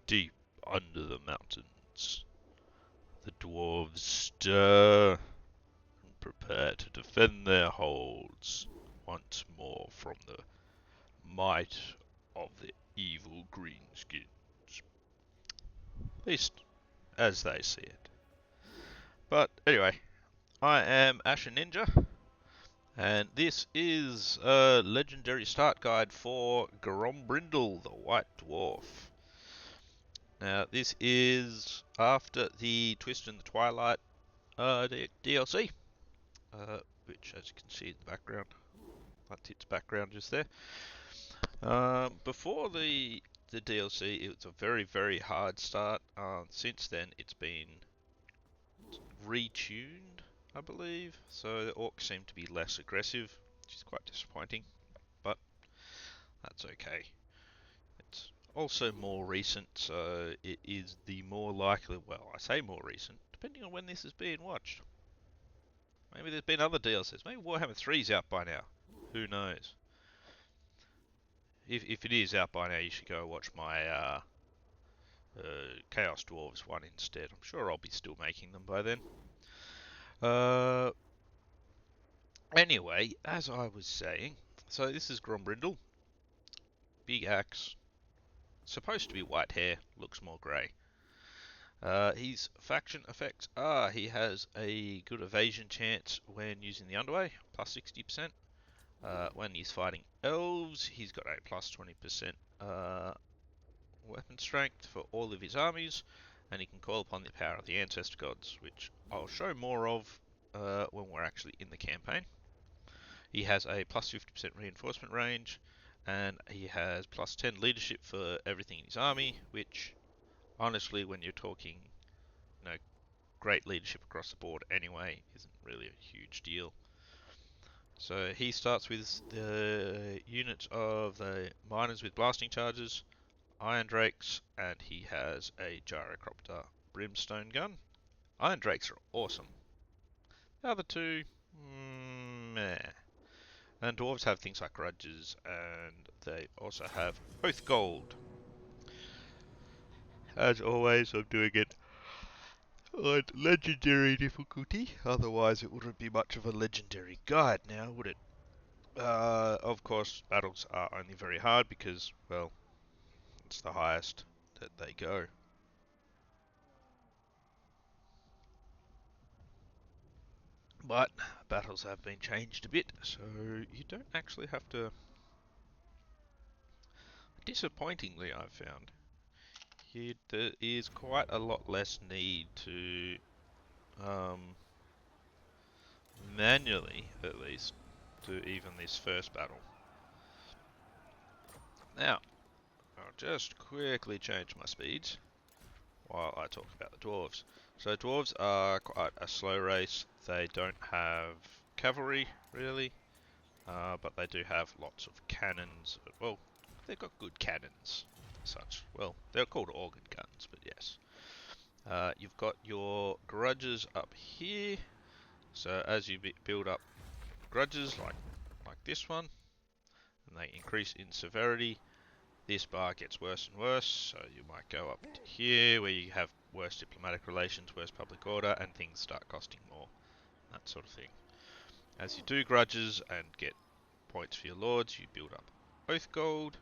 deep under the mountains, the dwarves stir and prepare to defend their holds once more from the might of the evil Greenskins. At least as they see it. But anyway, I am Asher Ninja, and this is a legendary start guide for Grombrindal, the White Dwarf. Now, this is after the Twist in the Twilight DLC, which, as you can see in the background, that's its background just there. Before the DLC, it was a very, very hard start. Since then, it's been retuned, I believe, so the orcs seem to be less aggressive, which is quite disappointing, but that's okay. It's also more recent, so it is the more likely, well, I say more recent, depending on when this is being watched. Maybe there's been other DLCs. Maybe Warhammer 3's out by now. Who knows? If it is out by now, you should go watch my Chaos Dwarves one instead. I'm sure I'll be still making them by then. Anyway, as I was saying, so this is Grombrindal. Big axe. Supposed to be white hair, looks more grey. His faction effects are he has a good evasion chance when using the underway, plus 60%. When he's fighting elves, he's got a plus 20% weapon strength for all of his armies, and he can call upon the power of the Ancestor gods, which I'll show more of when we're actually in the campaign. He has a plus 50% reinforcement range, and he has plus 10 leadership for everything in his army, which honestly, when you're talking, great leadership across the board anyway, isn't really a huge deal. So he starts with the units of the miners with blasting charges, iron drakes, and he has a gyrocopter brimstone gun. Iron drakes are awesome. The other two, meh. And dwarves have things like grudges, and they also have oath gold. As always, I'm doing it on legendary difficulty, otherwise it wouldn't be much of a legendary guide now, would it? Of course, battles are only very hard because, well, it's the highest that they go. But battles have been changed a bit, so you don't actually have to... Disappointingly, I've found, there is quite a lot less need to manually, at least, do even this first battle. Now, I'll just quickly change my speeds while I talk about the dwarves. So dwarves are quite a slow race. They don't have cavalry, really, but they do have lots of cannons. Well, they've got good cannons, such. Well, they're called organ guns, but yes. You've got your grudges up here. So as you build up grudges, like this one, and they increase in severity, this bar gets worse and worse, so you might go up to here where you have worse diplomatic relations, worse public order, and things start costing more, that sort of thing. As you do grudges and get points for your lords, you build up oath gold.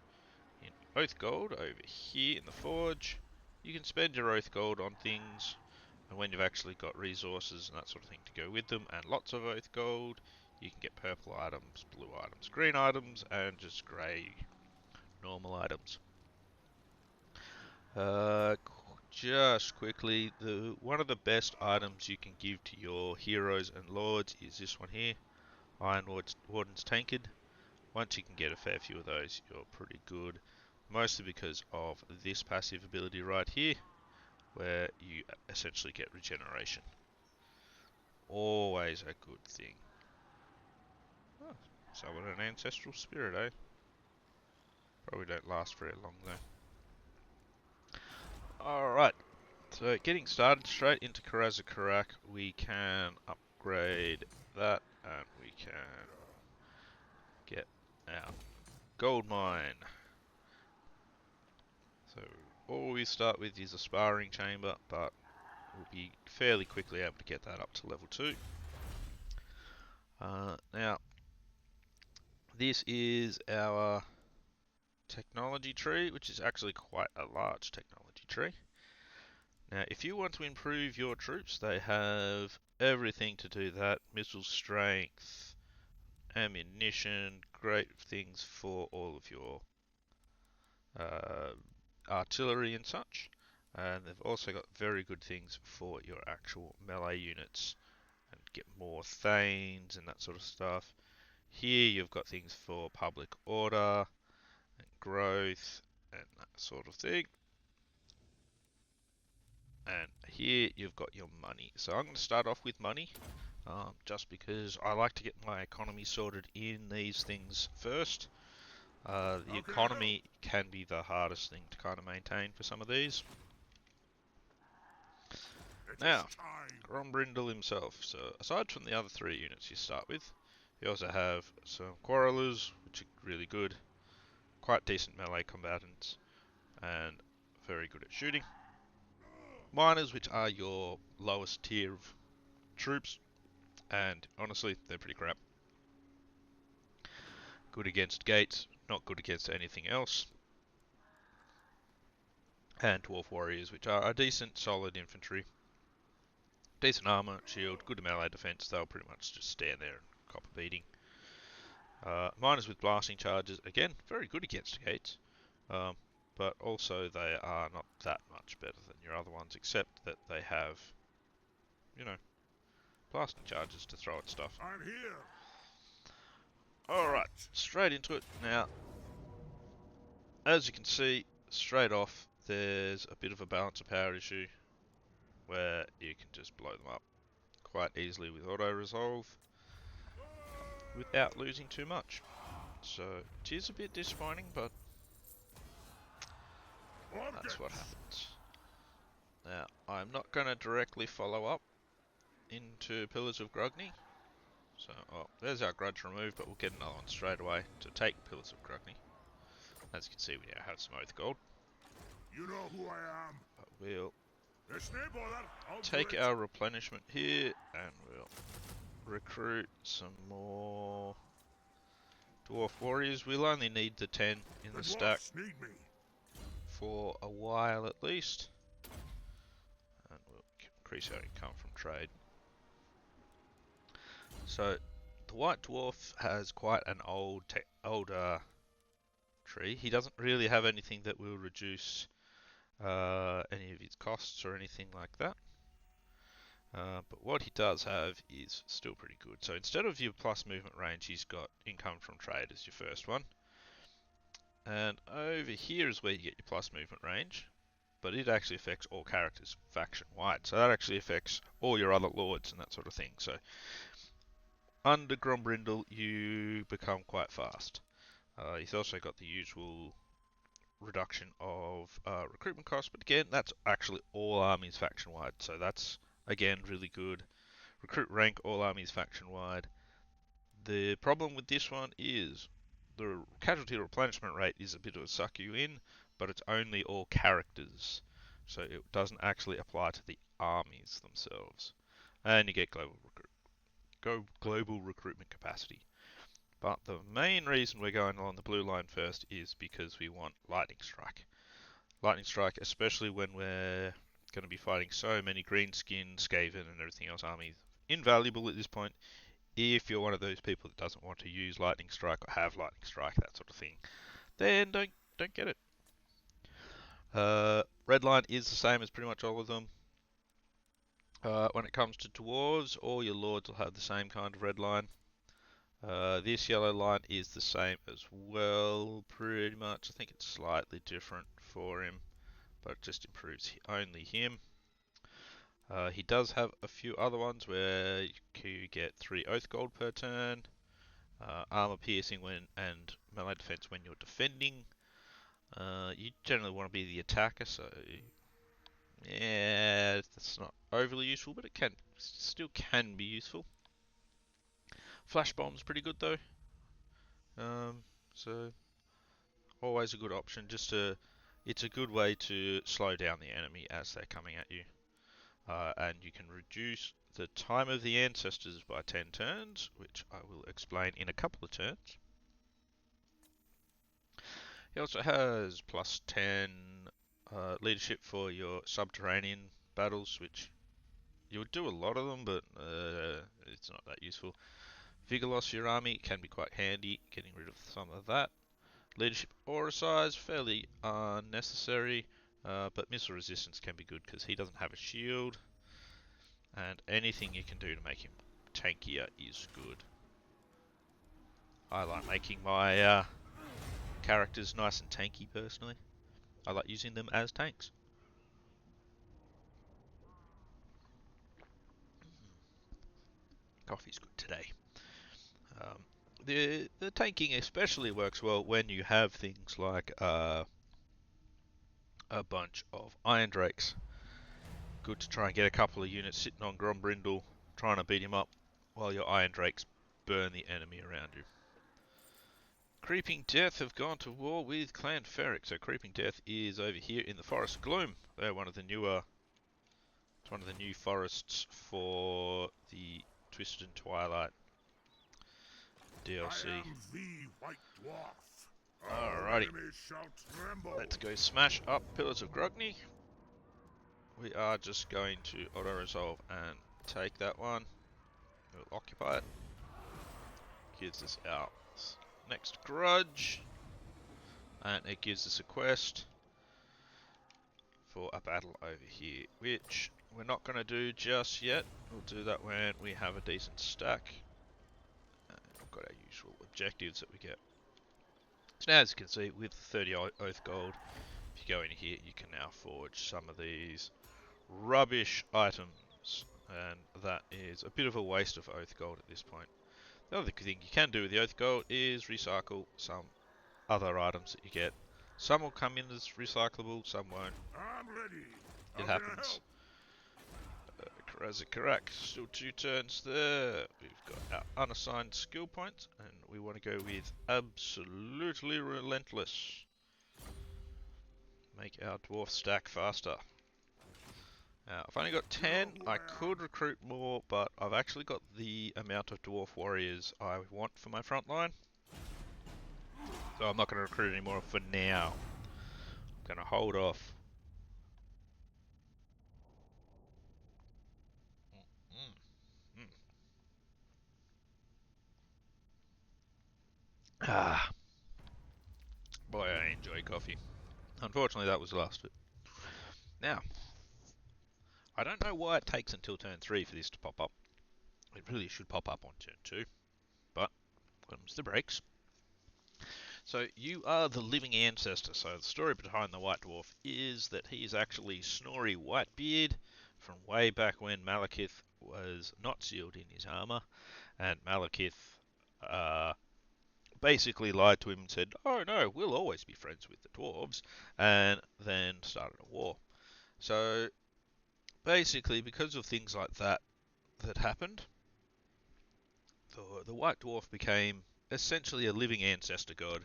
In oath gold, over here in the forge, you can spend your oath gold on things, and when you've actually got resources and that sort of thing to go with them, and lots of oath gold, you can get purple items, blue items, green items, and just grey normal items. Just quickly, one of the best items you can give to your heroes and lords is this one here, Iron Warden's Tankard. Once you can get a fair few of those, you're pretty good. Mostly because of this passive ability right here, where you essentially get regeneration. Always a good thing. Oh, summon an ancestral spirit, eh? Probably don't last very long though. Alright, so getting started straight into Karazakarak, we can upgrade that and we can get our gold mine. So always start with is a sparring chamber, but we'll be fairly quickly able to get that up to level 2. Now, this is our technology tree, which is actually quite a large technology tree. Now, if you want to improve your troops, they have everything to do that. Missile strength, ammunition, great things for all of your artillery and such. And they've also got very good things for your actual melee units and get more thanes and that sort of stuff. Here you've got things for public order and growth and that sort of thing. And here you've got your money. So I'm going to start off with money, just because I like to get my economy sorted in these things first. The economy can be the hardest thing to kind of maintain for some of these. Now, Grombrindal himself. So aside from the other 3 units you start with, you also have some quarrelers, which are really good, quite decent melee combatants, and very good at shooting. Miners, which are your lowest tier of troops, and honestly, they're pretty crap. Good against gates, not good against anything else. And dwarf warriors, which are a decent, solid infantry. Decent armor, shield, good melee defense. They'll pretty much just stand there and cop a beating. Miners with blasting charges, again, very good against gates. But also they are not that much better than your other ones, except that they have, you know, blasting charges to throw at stuff. I'm here. Alright, straight into it. Now, as you can see, straight off, there's a bit of a balance of power issue where you can just blow them up quite easily with auto-resolve without losing too much. So, it is a bit disappointing, but that's what happens. Now, I'm not going to directly follow up into Pillars of Grogny. So, oh, there's our grudge removed, but we'll get another one straight away to take Pillars of Grogny. As you can see, we now have some Oath Gold. You know who I am. But we'll I'll take our replenishment here, and we'll recruit some more Dwarf Warriors. We'll only need the 10 in the stack for a while at least. And we'll increase our income from trade. So, the White Dwarf has quite an older tree. He doesn't really have anything that will reduce any of his costs or anything like that. But what he does have is still pretty good. So instead of your plus movement range, he's got income from trade as your first one. And over here is where you get your plus movement range. But it actually affects all characters faction-wide. So that actually affects all your other lords and that sort of thing. So under Grombrindal, you become quite fast. He's also got the usual reduction of recruitment costs, but again, that's actually all armies faction-wide, so that's, again, really good. Recruit rank, all armies faction-wide. The problem with this one is the casualty replenishment rate is a bit of a suck you in, but it's only all characters, so it doesn't actually apply to the armies themselves. And you get global recruitment capacity. But the main reason we're going along the blue line first is because we want Lightning Strike. Lightning Strike, especially when we're going to be fighting so many Greenskin, Skaven and everything else armies, invaluable at this point. If you're one of those people that doesn't want to use Lightning Strike or have Lightning Strike, that sort of thing, then don't get it. Red line is the same as pretty much all of them. When it comes to Dwarves, all your Lords will have the same kind of red line. This yellow line is the same as well, pretty much. I think it's slightly different for him, but it just improves only him. He does have a few other ones where you get 3 Oath Gold per turn, armor piercing and melee defense when you're defending. You generally want to be the attacker, so yeah, that's not overly useful, but it still can be useful. Flash bomb's pretty good though. So always a good option just to it's a good way to slow down the enemy as they're coming at you. And you can reduce the time of the Ancestors by 10 turns, which I will explain in a couple of turns. He also has plus 10 leadership for your subterranean battles, which you would do a lot of them, but it's not that useful. Vigor loss for your army can be quite handy, getting rid of some of that. Leadership aura size, fairly unnecessary, but missile resistance can be good because he doesn't have a shield, and anything you can do to make him tankier is good. I like making my characters nice and tanky personally. I like using them as tanks. Coffee's good today. Um, the tanking especially works well when you have things like a bunch of Iron Drakes. Good to try and get a couple of units sitting on Grombrindal, trying to beat him up while your Iron Drakes burn the enemy around you. Creeping Death have gone to war with Clan Ferric. So Creeping Death is over here in the Forest of Gloom. They're one of the newer, it's one of the new forests for the Twisted and Twilight DLC. I am the White Dwarf. All Alrighty, enemies shall tremble. let's go smash up Pillars of Grogny. We are just going to auto-resolve and take that one. We'll occupy it. Gives us our next grudge. And it gives us a quest for a battle over here, which we're not going to do just yet. We'll do that when we have a decent stack. And we've got our usual objectives that we get. So now, as you can see, with 30 Oath Gold, if you go in here, you can now forge some of these rubbish items. And that is a bit of a waste of Oath Gold at this point. The other thing you can do with the Oath Gold is recycle some other items that you get. Some will come in as recyclable, some won't. I'm ready. It How can I happens. help? Karak, still 2 turns there. We've got our unassigned skill points, and we want to go with absolutely relentless. Make our dwarf stack faster. Now, I've only got 10. I could recruit more, but I've actually got the amount of dwarf warriors I want for my front line. So I'm not going to recruit any more for now. I'm going to hold off. Ah, boy, I enjoy coffee. Unfortunately, that was the last of it. Now, I don't know why it takes until turn 3 for this to pop up. It really should pop up on turn 2, but comes the breaks. So you are the living ancestor. So the story behind the White Dwarf is that he is actually Snorri Whitebeard from way back when Malekith was not sealed in his armor, and Malekith basically lied to him and said, "Oh no, we'll always be friends with the dwarves," and then started a war. So basically, because of things like that happened, the White Dwarf became essentially a living ancestor god,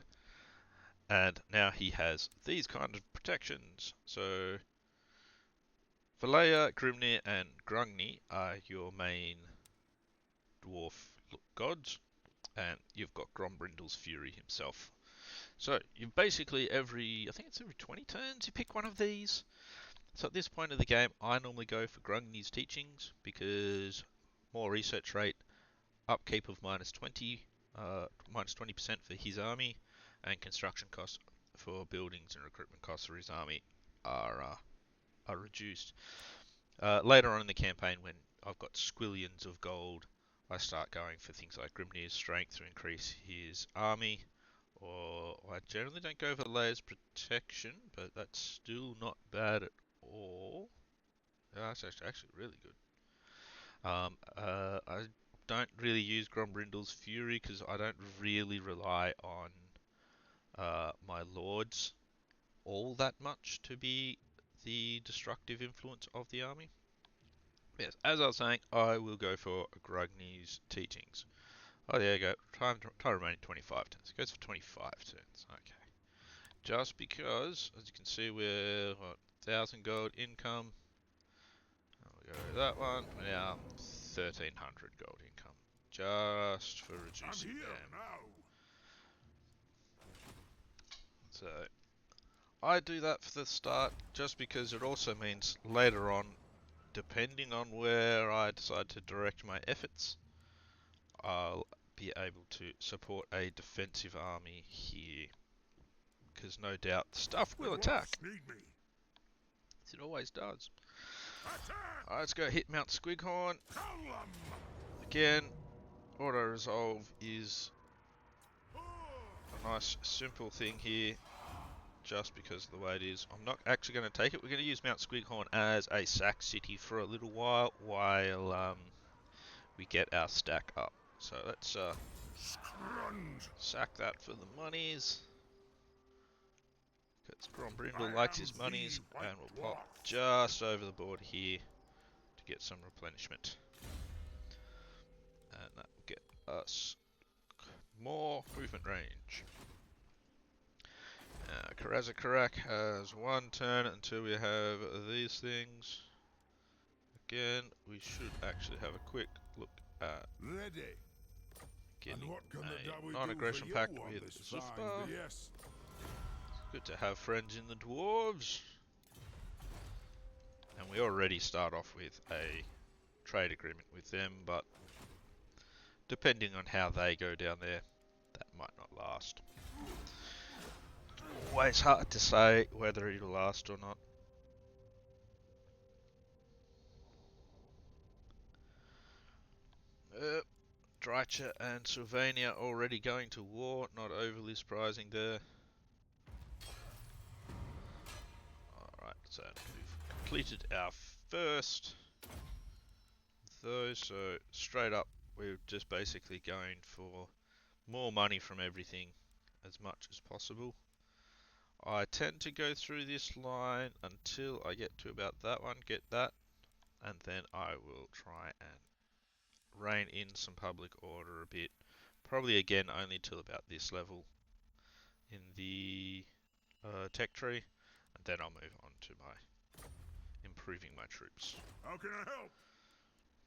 and now he has these kind of protections. So Valea, Grimnir, and Grungni are your main dwarf gods, and you've got Grombrindal's Fury himself. So you basically I think it's every 20 turns you pick one of these. So at this point of the game, I normally go for Grungni's teachings because more research rate, upkeep of minus 20% for his army, and construction costs for buildings and recruitment costs for his army are reduced. Later on in the campaign, when I've got squillions of gold, I start going for things like Grimnir's strength to increase his army, or I generally don't go for Leia's protection, but that's still not bad at all. That's actually really good. I don't really use Grombrindal's Fury because I don't really rely on my lords all that much to be the destructive influence of the army. Yes, as I was saying, I will go for Grugni's teachings. Oh, there you go. Time remaining 25 turns. It goes for 25 turns. Okay. Just because, as you can see, we're what, 1,000 gold income. We'll go with that one. We're now 1,300 gold income. Just for I'm reducing here them. now. So, I do that for the start just because it also means later on, depending on where I decide to direct my efforts, I'll be able to support a defensive army here. Because no doubt stuff The will dwarfs attack. need me. It always does. Attack! Alright, let's go hit Mount Squighorn. Column! Again, auto resolve is a nice simple thing here. Just because of the way it is. I'm not actually going to take it. We're going to use Mount Squighorn as a sack city for a little while we get our stack up. So let's Scrunge! sack that for the monies. Because Grombrindal I likes am his monies, the White and we'll pop Dwarf. just over the board here to get some replenishment. And that will get us more movement range. Karazakarak has one turn until we have these things. Again, we should actually have a quick look at Ready. getting And what can the a Dowie non-aggression do for pact you on with this Zufbar. fine day? Yes. Good to have friends in the dwarves. And we already start off with a trade agreement with them, but depending on how they go down there, that might not last. Always hard to say whether it'll last or not. Drycha and Sylvania already going to war, not overly surprising there. Alright, so we've completed our first of those, so straight up we're just basically going for more money from everything as much as possible. I tend to go through this line until I get to about that one, get that, and then I will try and rein in some public order a bit. Probably again only till about this level in the tech tree, and then I'll move on to my improving my troops. How can I help?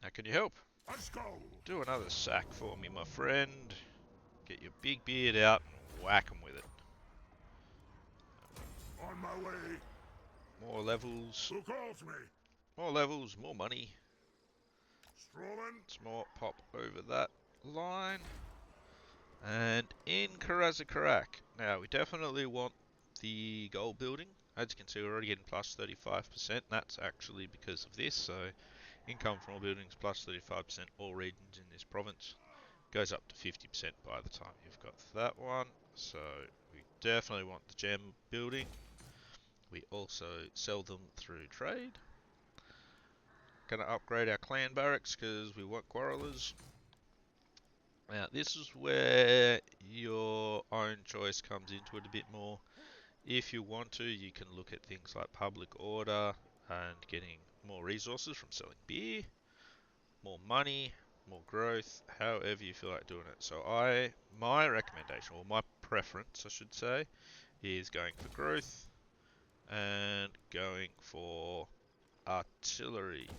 How can you help? Let's go. Do another sack for me, my friend. Get your big beard out and whack 'em with it. On my way. More levels, Who calls me? more levels, more money. Strolling? Let's more pop over that line. And in Karazakarak. Now, we definitely want the gold building. As you can see, we're already getting plus 35%. That's actually because of this. So, income from all buildings plus 35%, all regions in this province. Goes up to 50% by the time you've got that one. So, we definitely want the gem building. We also sell them through trade. Gonna upgrade our clan barracks because we want quarrelers. Now, this is where your own choice comes into it a bit more. If you want to, you can look at things like public order and getting more resources from selling beer, more money, more growth, however you feel like doing it. So my recommendation, or my preference, I should say, is going for growth and going for artillery.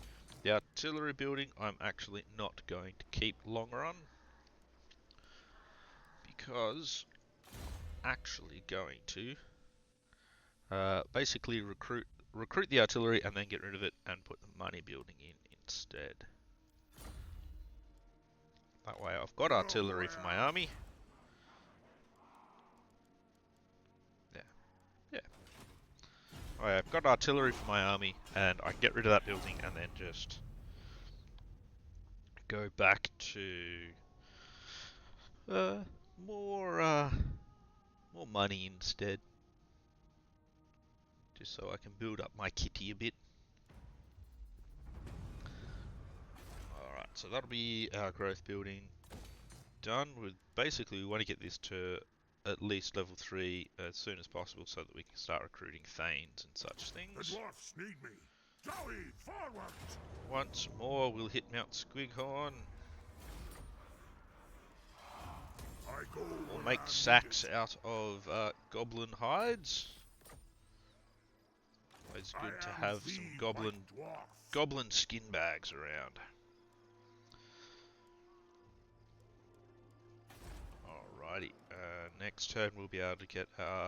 The artillery building I'm actually not going to keep long run, because I'm actually going to basically recruit the artillery and then get rid of it and put the money building in instead. That way I've got artillery for my army. Yeah, yeah. I've got artillery for my army, and I can get rid of that building and then just go back to more more money instead, just so I can build up my kitty a bit. Alright, so that'll be our growth building done. Basically, we want to get this to at least level 3 as soon as possible so that we can start recruiting Thanes and such The things. dwarfs need me. Dowie, forward! Once more, we'll hit Mount Squighorn. I go or where make I'm sacks needed. out of goblin hides. It's I good to am have some the White goblin Dwarf. skin bags around. Alrighty, next turn we'll be able to get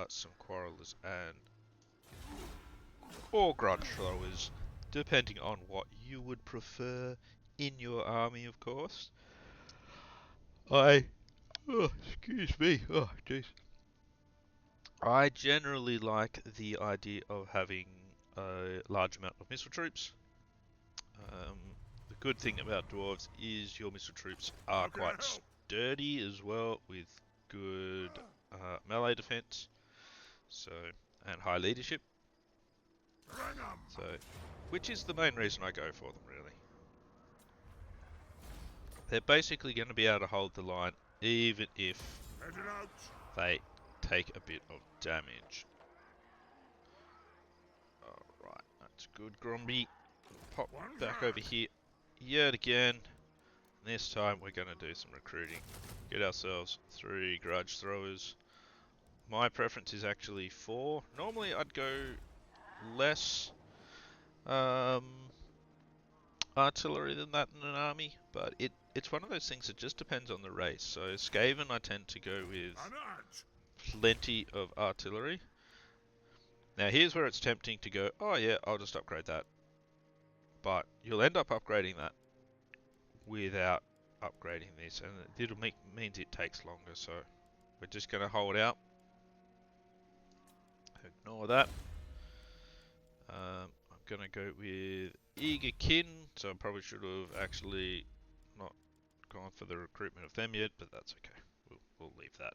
some quarrelers and or grudge throwers, depending on what you would prefer in your army, of course. Excuse me. Oh, jeez. I generally like the idea of having a large amount of missile troops. Um, the good thing about dwarves is your missile troops are How can I quite help? sturdy as well, with good melee defense, so and high leadership. Bring 'em. So, which is the main reason I go for them, really. They're basically going to be able to hold the line, even if Heading out. they take a bit of damage. Alright, that's good, Gromby. Pop One back back. over here yet again. This time we're going to do some recruiting. Get ourselves 3 grudge throwers. My preference is actually 4. Normally I'd go less artillery than that in an army, but it's one of those things that just depends on the race. So Skaven I tend to go with An arch. plenty of artillery. Now here's where it's tempting to go, oh yeah, I'll just upgrade that. But you'll end up upgrading that without upgrading this, and it'll means it takes longer, so we're just going to hold out. Ignore that. I'm going to go with Eager Kin, so I probably should have actually not gone for the recruitment of them yet, but that's okay. We'll leave that.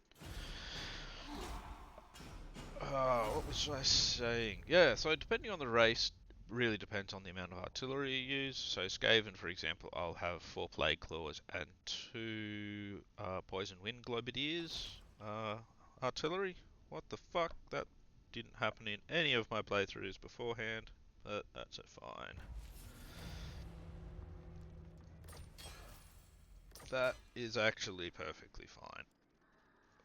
What was I saying? Yeah, so depending on the race, really depends on the amount of artillery you use. So Skaven, for example, I'll have 4 Plague Claws and 2 Poison Wind Globadiers artillery. What the fuck? That didn't happen in any of my playthroughs beforehand, but that's fine. That is actually perfectly fine.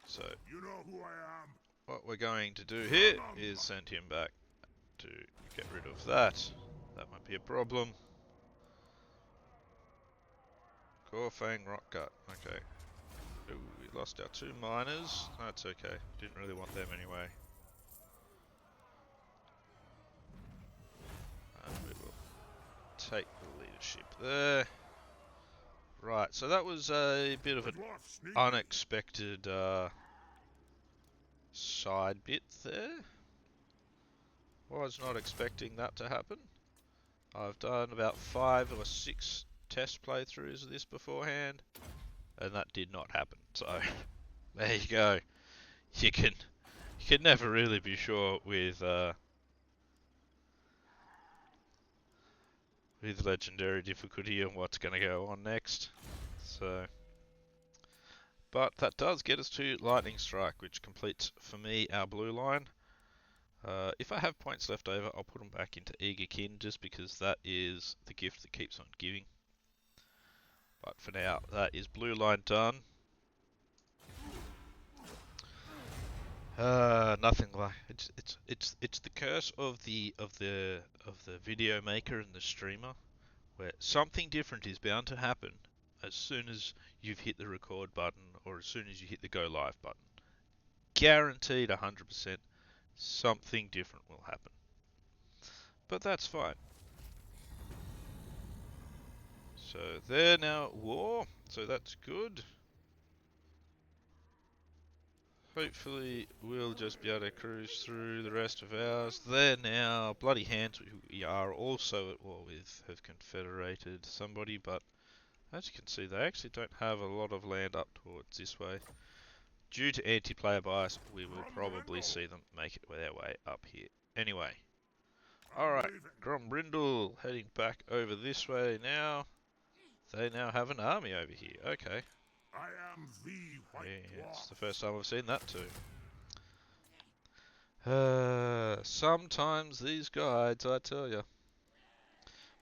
So, You know who I am. what we're going to do here is send him back to get rid of that. That might be a problem. Gorfang Rockgut. Okay. Ooh, we lost our 2 miners. That's okay. Didn't really want them anyway. And we will take the leadership there. Right, so that was a bit of The an dwarfs need me. unexpected side bit there. Was not expecting that to happen. I've done about 5 or 6 test playthroughs of this beforehand, and that did not happen. So there you go. You can never really be sure with legendary difficulty and what's going to go on next. So, but that does get us to Lightning Strike, which completes for me our blue line. If I have points left over, I'll put them back into Eager Kin, just because that is the gift that keeps on giving. But for now, that is blue line done. Nothing like it's the curse of the video maker and the streamer, where something different is bound to happen as soon as you've hit the record button or as soon as you hit the go live button. Guaranteed 100% something different will happen. But that's fine. So they're now at war, so that's good. Hopefully we'll just be able to cruise through the rest of ours. They're now bloody hands, who we are also at war with, have confederated somebody, but as you can see they actually don't have a lot of land up towards this way. Due to anti-player bias, we will probably see them make it their way up here. Anyway, alright, Grombrindal heading back over this way now. They now have an army over here, okay. I am the White Yeah, Dwarf. it's the first time I've seen that too. Sometimes these guides, I tell ya.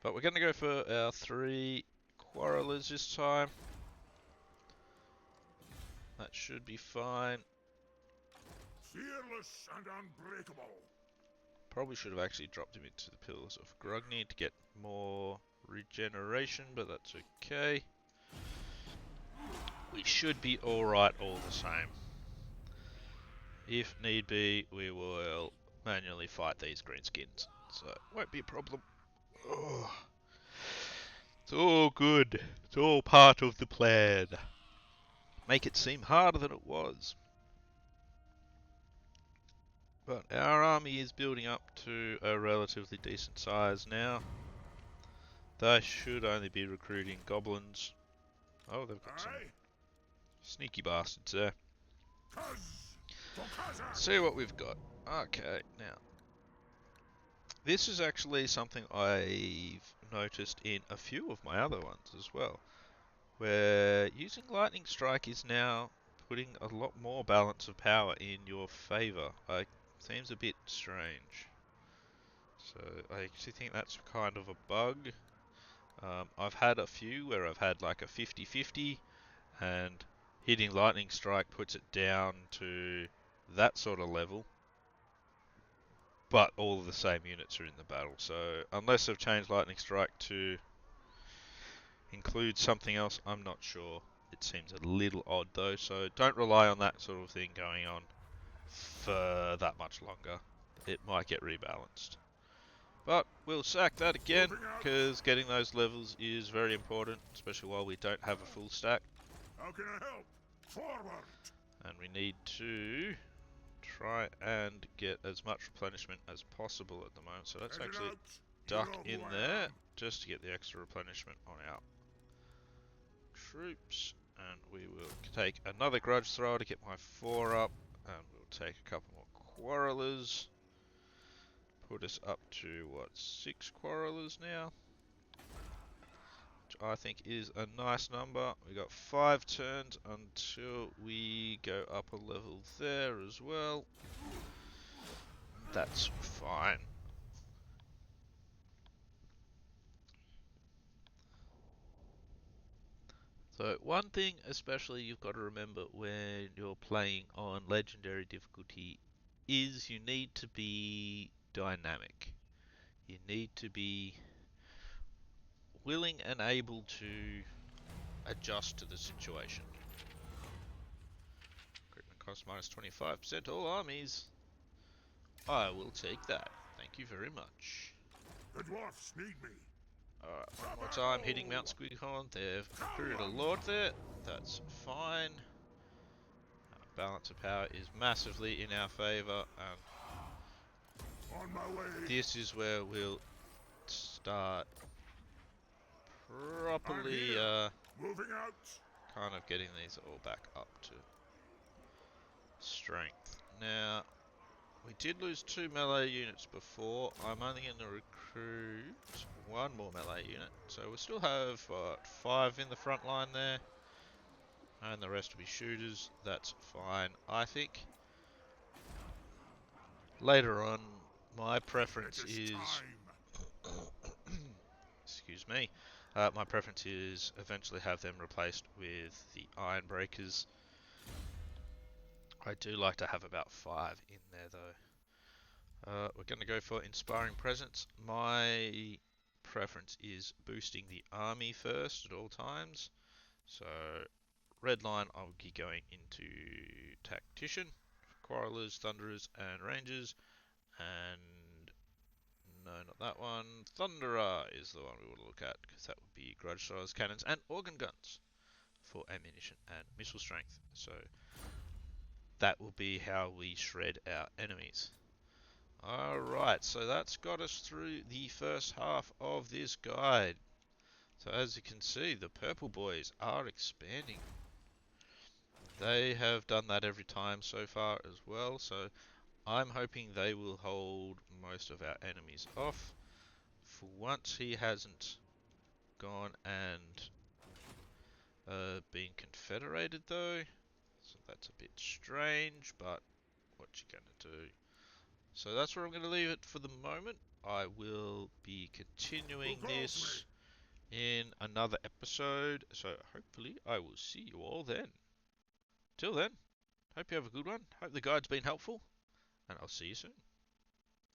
But we're going to go for our 3 quarrelers this time. That should be fine. Fearless and unbreakable. Probably should have actually dropped him into the Pillars of Grogny to get more regeneration, but that's okay. We should be alright all the same. If need be, we will manually fight these greenskins, so it won't be a problem. Oh, it's all good. It's all part of the plan. Make it seem harder than it was. But our army is building up to a relatively decent size now. They should only be recruiting goblins. Oh, they've got some Aye? sneaky bastards there. Kaz. See what we've got. Okay, now. This is actually something I've noticed in a few of my other ones as well. Where using Lightning Strike is now putting a lot more balance of power in your favour. Like, seems a bit strange. So I actually think that's kind of a bug. I've had a few where I've had like a 50-50 and hitting Lightning Strike puts it down to that sort of level. But all of the same units are in the battle. So unless they've changed Lightning Strike to include something else, I'm not sure. It seems a little odd though, so don't rely on that sort of thing going on for that much longer. It might get rebalanced. But we'll sack that again, because getting those levels is very important, especially while we don't have a full stack. How can I help? Forward. And we need to try and get as much replenishment as possible at the moment. So let's actually duck in there, just to get the extra replenishment on our troops. And we will take another grudge thrower to get my 4 up, and we'll take a couple more quarrelers. Put us up to, what, 6 quarrelers now? Which I think is a nice number. We got 5 turns until we go up a level there as well. That's fine. So one thing especially you've got to remember when you're playing on legendary difficulty is you need to be dynamic. You need to be willing and able to adjust to the situation. Equipment cost minus 25% all armies. I will take that. Thank you very much. The dwarfs need me. Alright, one more time, hitting Mount Squighorn. They've recruited a lord there. That's fine. Balance of power is massively in our favour, and On my way. this is where we'll start properly Moving out. kind of getting these all back up to strength. Now, we did lose 2 melee units before. I'm only going to recruit 1 more melee unit. So we'll still have, what, 5 in the front line there. And the rest will be shooters. That's fine. I think later on, my preference is... excuse me. My preference is eventually have them replaced with the Iron Breakers. I do like to have about 5 in there though. We're going to go for Inspiring Presence. My preference is boosting the army first at all times. So red line I'll be going into Tactician, Quarrelers, Thunderers and Rangers. And no, not that one. Thunderer is the one we want to look at, because that would be Grudge Throwers, Cannons and Organ Guns for ammunition and missile strength. So that will be how we shred our enemies. Alright, so that's got us through the first half of this guide. So as you can see, the purple boys are expanding. They have done that every time so far as well, so I'm hoping they will hold most of our enemies off. For once he hasn't gone and been confederated though, so that's a bit strange, but what you gonna do? So that's where I'm gonna leave it for the moment. I will be continuing this in another episode, so hopefully I will see you all then. Till then, hope you have a good one. Hope the guide's been helpful, and I'll see you soon.